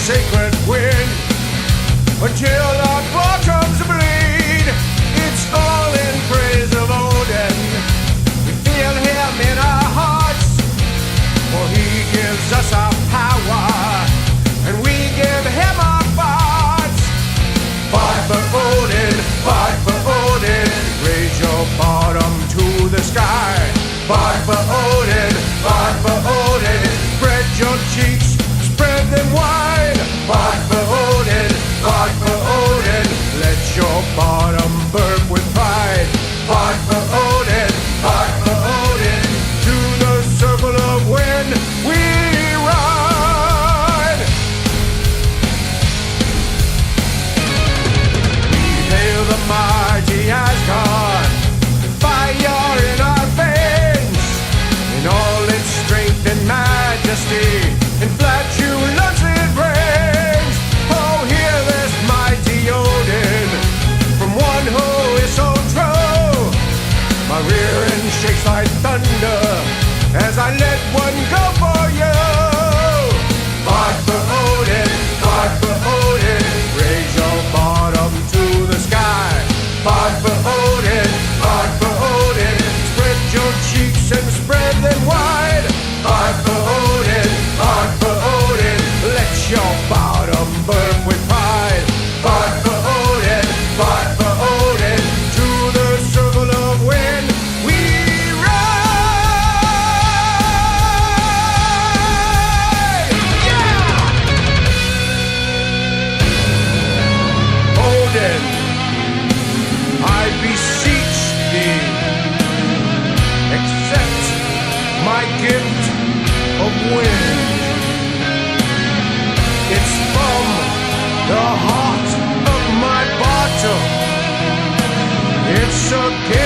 sacred wind until our bottoms bleed. It's all in praise of Odin. We feel him in our hearts, for he gives us our power, and we give him our thoughts. Fight for Odin, fight for Odin, raise your bottom to the sky. Fight for Odin, fight for Odin, spread your cheeks, spread them wide. Fight for Odin, fight for Odin, let your bottom burp with pride. Fight for Odin, fight for Odin, to the circle of wind we ride. We hail the mighty Asgard, fire in our veins, in all its strength and majesty, and flatulence it reigns. Oh, hear this mighty Odin, from one who is so true. My rear end shakes like thunder as I let one go for you. Fight for Odin, fight for Odin, raise your bottom to the sky. Fight for Odin, fight for Odin, spread your cheeks and spread them wide. Fight for Odin, fight for Odin, let your bottom burp with pride. Fight for Odin, fight for Odin, to the circle of wind we ride. Yeah! Odin, I beseech thee, accept my gift of wind. It's from the heart of my bottom. It's a gift